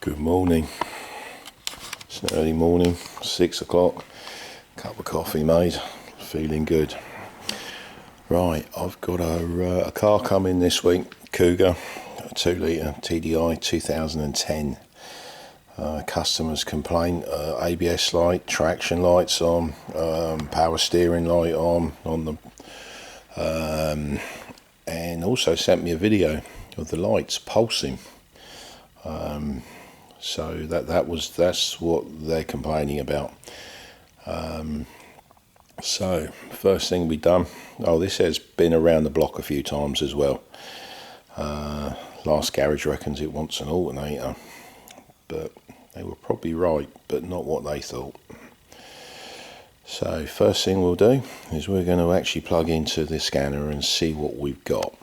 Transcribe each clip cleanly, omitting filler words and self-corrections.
Good morning. It's an early morning, 6 o'clock. Cup of coffee made. Feeling good. Right, I've got a car coming this week. Kuga, a 2 litre TDI 2010. Customers complain. ABS light, traction lights on, power steering light on the, and also sent me a video of the lights pulsing. So that's what they're complaining about. So first thing we done. Oh, this has been around the block a few times as well. Last garage reckons it wants an alternator, but they were probably right, but not what they thought. So first thing we'll do is we're going to actually plug into the scanner and see what we've got.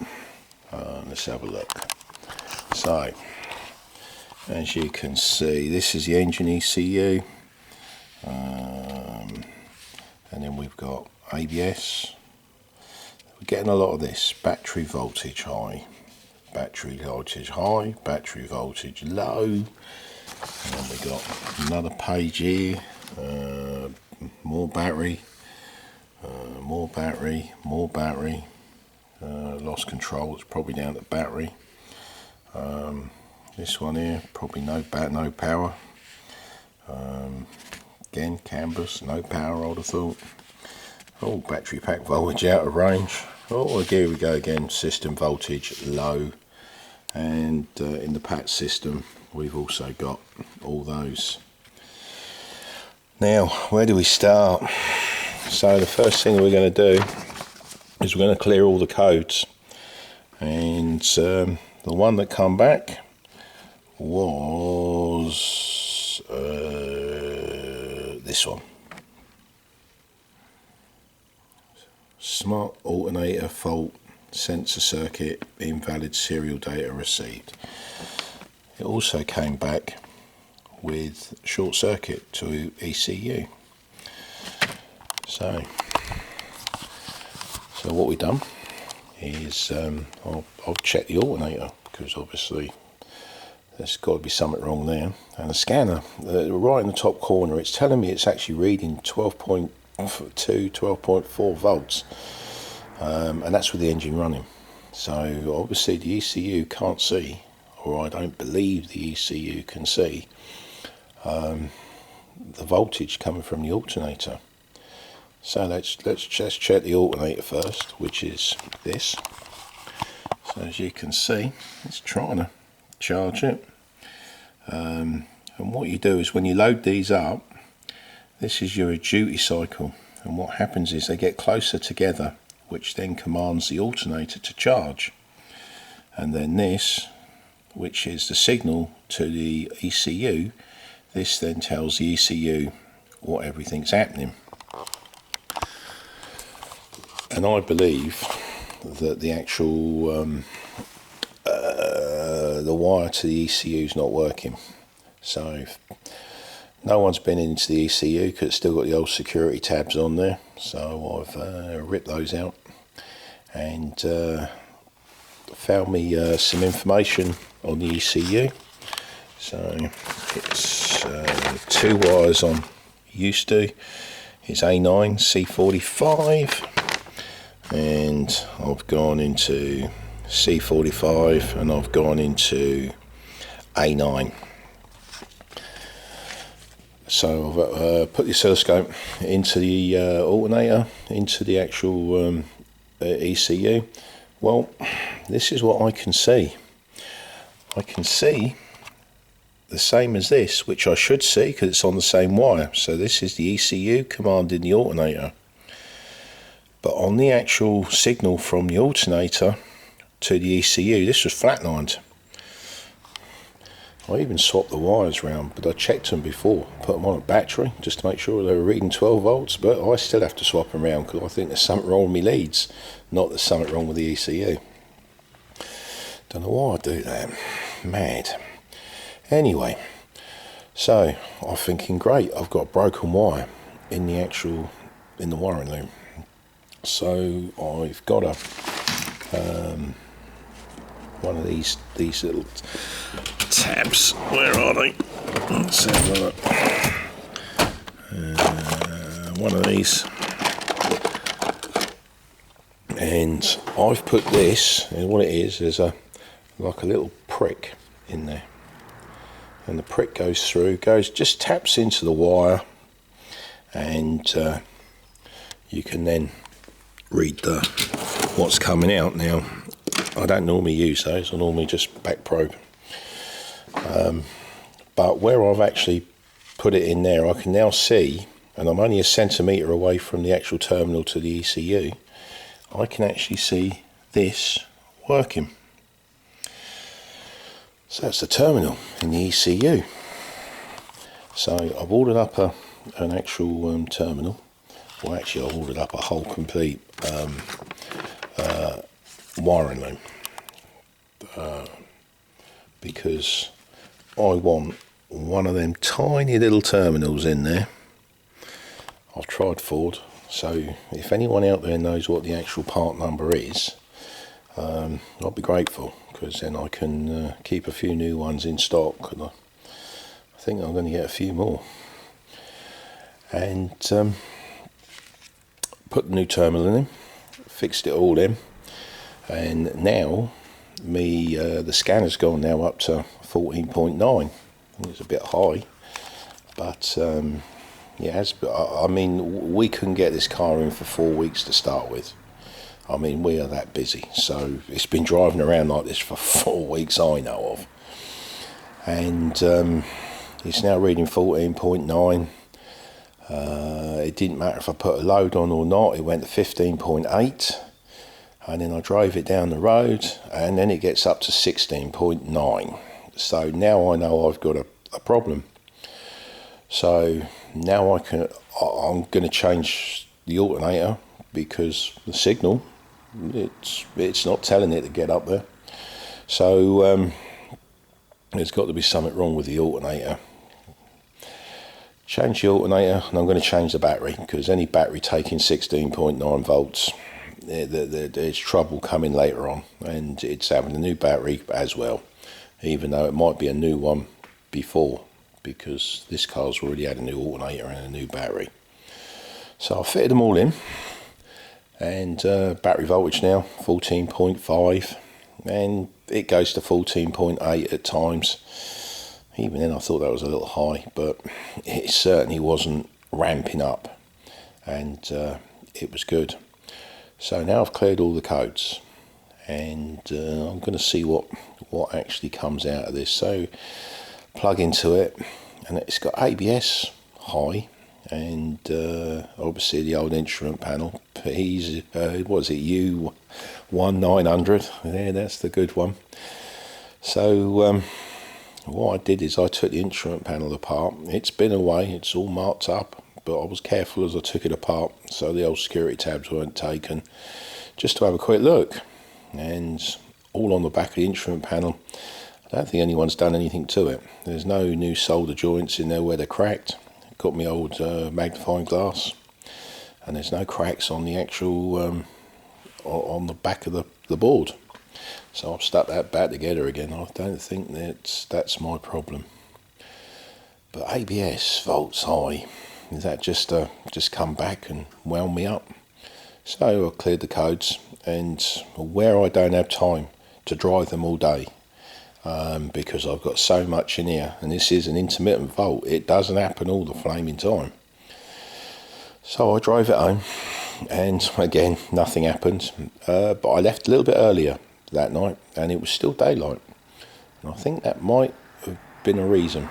Let's have a look. So as you can see, this is the engine ECU, and then we've got ABS. We're getting a lot of this: battery voltage high, battery voltage high, battery voltage low. And then we got another page here, more battery, more battery, more battery. Lost control, it's probably down to battery. This one here, probably no power. Again, canvas, no power, I would have thought. Oh, battery pack voltage out of range. Oh, here we go again, system voltage low. And in the PAT system, we've also got all those. Now, where do we start? So the first thing we're going to do is we're going to clear all the codes. And the one that come back was this one. Smart alternator fault, sensor circuit, invalid serial data received. It also came back with short circuit to ECU. So what we've done is I'll check the alternator, because obviously there's got to be something wrong there. And the scanner, right in the top corner, it's telling me it's actually reading 12.2, 12.4 volts, and that's with the engine running. So obviously the ECU can't see, or I don't believe the ECU can see the voltage coming from the alternator. So let's just check the alternator first, which is this. So as you can see, it's trying to charge it. And what you do is when you load these up, this is your duty cycle. And what happens is they get closer together, which then commands the alternator to charge. And then this, which is the signal to the ECU, this then tells the ECU what everything's happening. And I believe that the actual the wire to the ECU is not working. So no one's been into the ECU because it's still got the old security tabs on there. So I've ripped those out and found me some information on the ECU. So it's 2 wires I'm used to. It's A9 C45. And I've gone into C45 and I've gone into A9. So I've put the oscilloscope into the alternator, into the actual ECU. Well, this is what I can see. I can see the same as this, which I should see because it's on the same wire. So this is the ECU commanding the alternator. But on the actual signal from the alternator to the ECU, this was flatlined. I even swapped the wires around, but I checked them before, put them on a battery just to make sure they were reading 12 volts, but I still have to swap them around because I think there's something wrong with my leads, not there's something wrong with the ECU. Don't know why I do that. Mad. Anyway, so I'm thinking, great, I've got a broken wire in the wiring loom. So I've got one of these little tabs. Where are they? Let's have a look. One of these. And I've put this, and what it is like a little prick in there. And the prick goes through, just taps into the wire, and you can then read what's coming out. Now, I don't normally use those, I normally just back probe. But where I've actually put it in there, I can now see, and I'm only a centimetre away from the actual terminal to the ECU, I can actually see this working. So that's the terminal in the ECU. So I've ordered up an actual terminal. Well, actually I've ordered up a whole complete wiring loom. Because I want one of them tiny little terminals in there. I've tried Ford, so if anyone out there knows what the actual part number is, I'd be grateful, because then I can keep a few new ones in stock, and I think I'm going to get a few more. And put the new terminal in, fixed it all in, and now the scanner's gone now up to 14.9. It's a bit high, but yeah, I mean, we couldn't get this car in for 4 weeks to start with. I mean, we are that busy, so it's been driving around like this for 4 weeks I know of, and it's now reading 14.9. It didn't matter if I put a load on or not, it went to 15.8, and then I drove it down the road, and then it gets up to 16.9. So now I know I've got a problem. So now I'm going to change the alternator, because the signal, it's not telling it to get up there. So there's got to be something wrong with the alternator. Change the alternator, and I'm going to change the battery, because any battery taking 16.9 volts, there's trouble coming later on, and it's having a new battery as well, even though it might be a new one before, because this car's already had a new alternator and a new battery. So I fitted them all in, and battery voltage now 14.5, and it goes to 14.8 at times. Even then I thought that was a little high, but it certainly wasn't ramping up, and it was good. So now I've cleared all the codes, and I'm going to see what actually comes out of this. So plug into it, and it's got ABS high, and obviously the old instrument panel. He's what is it, U1900? Yeah, that's the good one. So what I did is I took the instrument panel apart. It's been away, it's all marked up, but I was careful as I took it apart, so the old security tabs weren't taken, just to have a quick look. And all on the back of the instrument panel, I don't think anyone's done anything to it. There's no new solder joints in there where they're cracked. Got my old magnifying glass, and there's no cracks on the actual on the back of the board. So I've stuck that back together again. I don't think that's my problem. But ABS volts high, is that just come back and wound me up? So I cleared the codes, and where I don't have time to drive them all day, because I've got so much in here, and this is an intermittent volt, it doesn't happen all the flaming time. So I drove it home, and again nothing happened, but I left a little bit earlier that night, and it was still daylight, and I think that might have been a reason.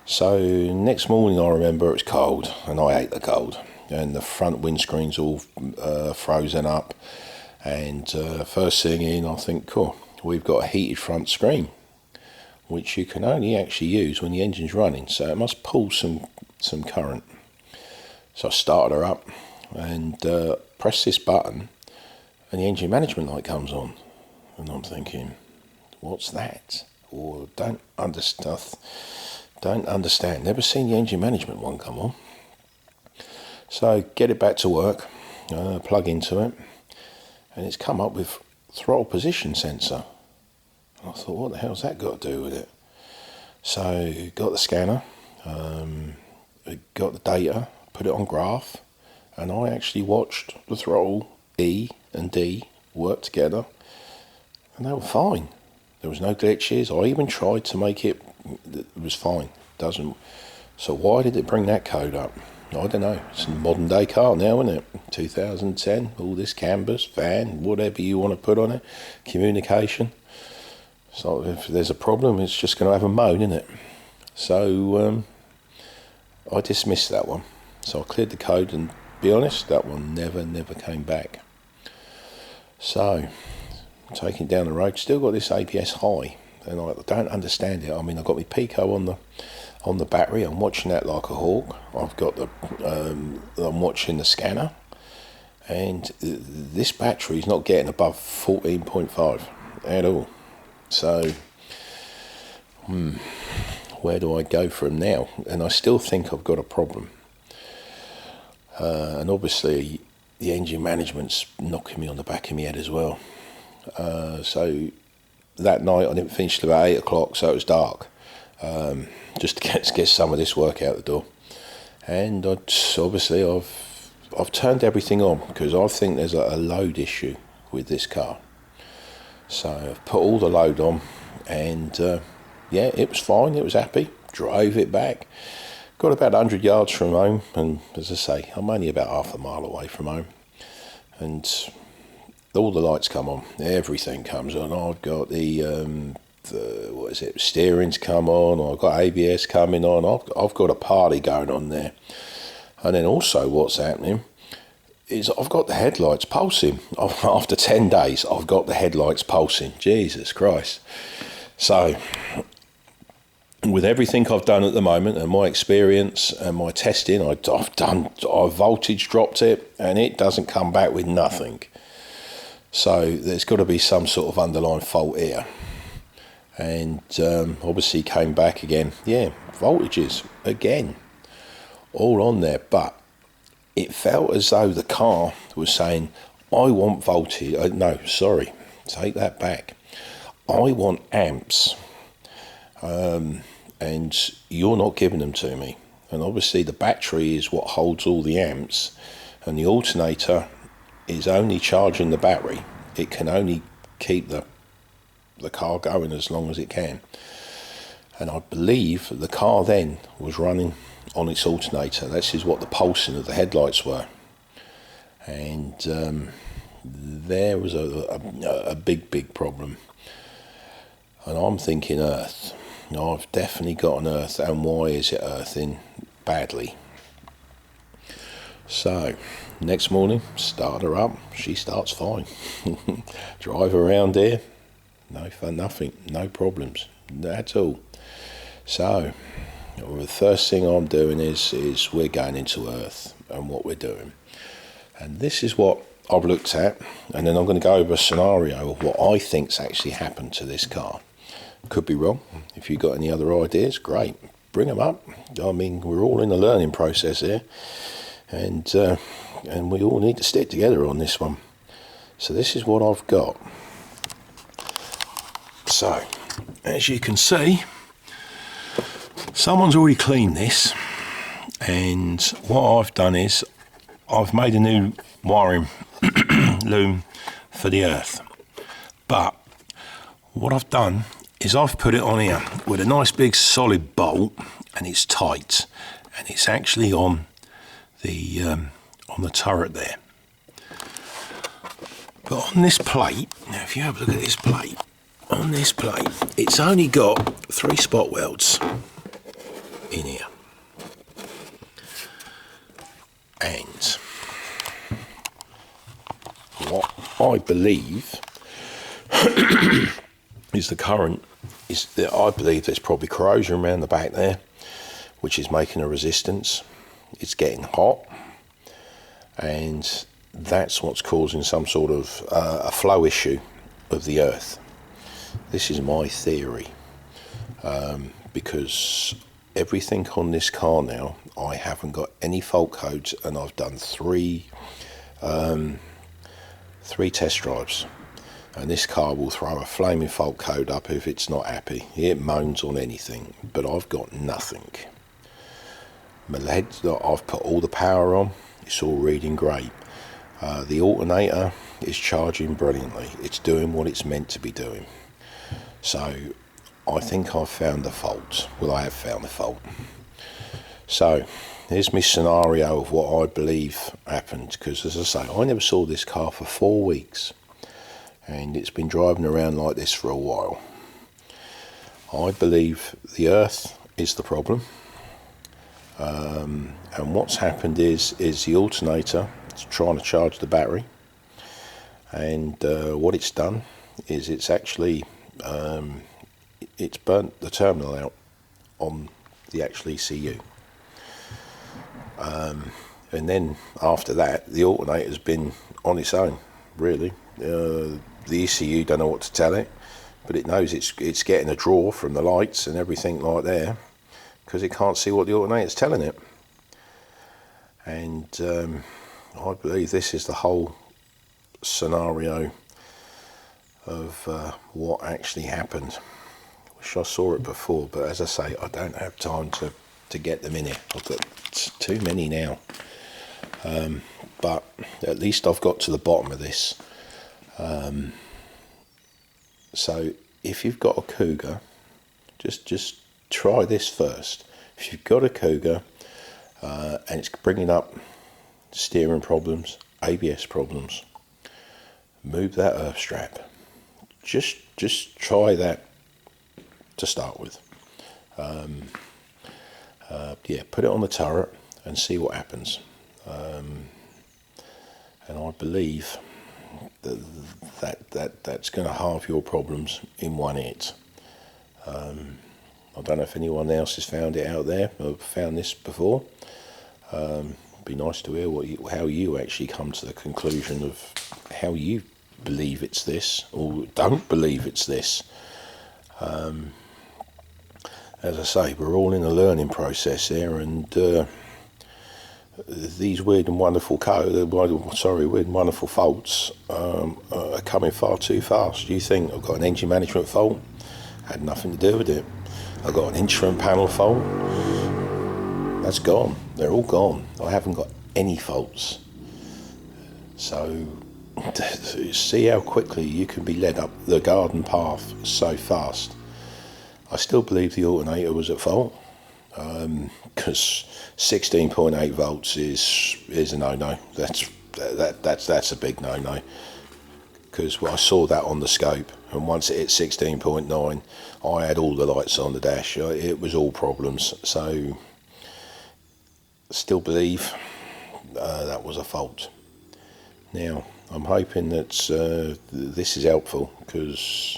So next morning I remember it was cold, and I hate the cold, and the front windscreen's all frozen up, and first thing in I think, cool, we've got a heated front screen, which you can only actually use when the engine's running, so it must pull some current. So I started her up and pressed this button, and the engine management light comes on, and I'm thinking, what's that? Or don't understand, never seen the engine management one come on. So get it back to work, plug into it, and it's come up with throttle position sensor. And I thought, what the hell's that got to do with it? So got the scanner, got the data, put it on graph, and I actually watched the throttle E and D work together, and they were fine. There was no glitches. I even tried to make it was fine. Doesn't. So why did it bring that code up? I don't know. It's a modern day car now, isn't it? 2010, all this canvas, van, whatever you want to put on it, communication. So if there's a problem, it's just going to have a moan, isn't it? So I dismissed that one. So I cleared the code, and be honest, that one never came back. So taking down the road, still got this ABS high, and I don't understand it. I mean, I've got my Pico on the battery. I'm watching that like a hawk. I've got I'm watching the scanner, and this battery is not getting above 14.5 at all. So where do I go from now? And I still think I've got a problem, and obviously the engine management's knocking me on the back of my head as well. So that night I didn't finish till about 8 o'clock, so it was dark, just to get some of this work out the door. And obviously I've turned everything on, because I think there's a load issue with this car. So I've put all the load on, and yeah, it was fine, it was happy. Drove it back, got about 100 yards from home, and as I say, I'm only about half a mile away from home, and all the lights come on, everything comes on. I've got the steering's come on, I've got ABS coming on, I've got a party going on there. And then also what's happening is I've got the headlights pulsing. After 10 days, I've got the headlights pulsing. Jesus Christ. So with everything I've done at the moment, and my experience and my testing, I've voltage dropped it, and it doesn't come back with nothing. So there's got to be some sort of underlying fault here. And obviously came back again. Yeah, voltages again, all on there. But it felt as though the car was saying, I want voltage. No, sorry, take that back. I want amps. And you're not giving them to me. And obviously the battery is what holds all the amps, and the alternator is only charging the battery. It can only keep the car going as long as it can. And I believe the car then was running on its alternator. This is what the pulsing of the headlights were. And there was a big problem. And I'm thinking earth. I've definitely got an earth, and why is it earthing badly? So next morning, start her up, she starts fine. Drive around here, no fun, nothing, no problems at all. So the first thing I'm doing is we're going into earth and what we're doing. And this is what I've looked at, and then I'm going to go over a scenario of what I think's actually happened to this car. Could be wrong. If you've got any other ideas, great, bring them up. I mean, we're all in a learning process here, and we all need to stick together on this one. So this is what I've got. So as you can see, someone's already cleaned this, and what I've done is I've made a new wiring loom for the earth. But what I've done is I've put it on here with a nice big solid bolt, and it's tight, and it's actually on the turret there. But on this plate, now if you have a look at this plate, on this plate, it's only got 3 spot welds in here. And what I believe is the current is that I believe there's probably corrosion around the back there, which is making a resistance. It's getting hot, and that's what's causing some sort of a flow issue of the earth. This is my theory, because everything on this car now, I haven't got any fault codes, and I've done three test drives. And this car will throw a flaming fault code up if it's not happy. It moans on anything, but I've got nothing. My lead, I've put all the power on, it's all reading great. The alternator is charging brilliantly. It's doing what it's meant to be doing. So I think I've found the fault. Well, I have found the fault. So here's my scenario of what I believe happened, because as I say, I never saw this car for 4 weeks. And it's been driving around like this for a while. I believe the earth is the problem, and what's happened is the alternator is trying to charge the battery, and what it's done is it's actually it's burnt the terminal out on the actual ECU, and then after that the alternator's been on its own, really. The ECU don't know what to tell it, but it knows it's getting a draw from the lights and everything like there, because it can't see what the alternator's telling it. And I believe this is the whole scenario of what actually happened. Wish I saw it before, but as I say, I don't have time to get them in here. I've got too many now. But at least I've got to the bottom of this. So if you've got a Kuga, just try this first. If you've got a Kuga and it's bringing up steering problems, ABS problems, move that earth strap. Just try that to start with. Yeah, put it on the turret and see what happens. And I believe that's going to halve your problems in one hit. I don't know if anyone else has found it out there or found this before. It'd be nice to hear how you actually come to the conclusion of how you believe it's this or don't believe it's this. As I say, we're all in a learning process here, and these weird and wonderful weird and wonderful faults are coming far too fast. You think I've got an engine management fault? Had nothing to do with it. I've got an instrument panel fault. That's gone. They're all gone. I haven't got any faults. So see how quickly you can be led up the garden path so fast. I still believe the alternator was at fault, because 16.8 volts is a no-no. That's a big no-no, because I saw that on the scope, and once it hit 16.9, I had all the lights on the dash. It was all problems. So still believe that was a fault. Now I'm hoping that this is helpful, because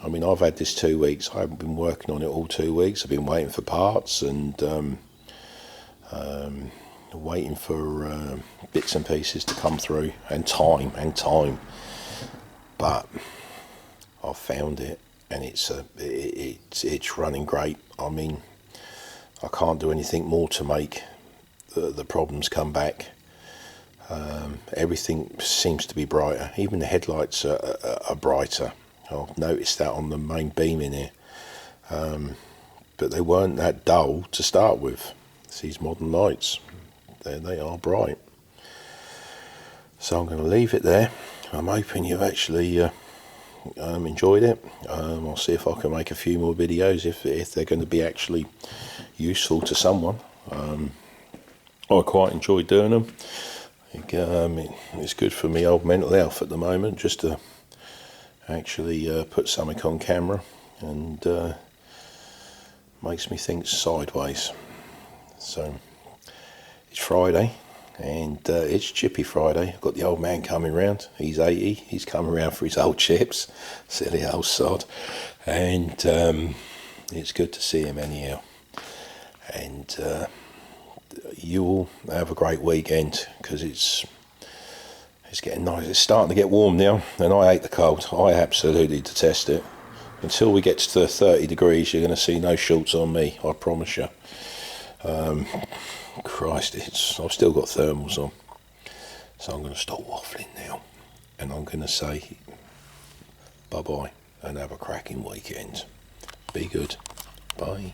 I mean, I've had this 2 weeks. I haven't been working on it all 2 weeks. I've been waiting for parts and waiting for bits and pieces to come through, and time. But I've found it, and it's running great. I mean, I can't do anything more to make the problems come back. Everything seems to be brighter. Even the headlights are brighter. I've noticed that on the main beam in here, but they weren't that dull to start with. It's these modern lights, they are bright. So I'm going to leave it there. I'm hoping you've actually enjoyed it. I'll see if I can make a few more videos if they're going to be actually useful to someone. I quite enjoy doing them. It's good for me old mental health at the moment, just to actually put something on camera, and makes me think sideways. So it's Friday, and it's Chippy Friday. I've got the old man coming round. He's 80. He's coming round for his old chips, silly old sod, and it's good to see him anyhow. And you all have a great weekend, because it's getting nice. It's starting to get warm now, and I hate the cold. I absolutely detest it. Until we get to 30 degrees, you're going to see no shorts on me, I promise you. Christ, I've still got thermals on. So I'm going to stop waffling now, and I'm going to say Bye bye, and have a cracking weekend. Be good. Bye.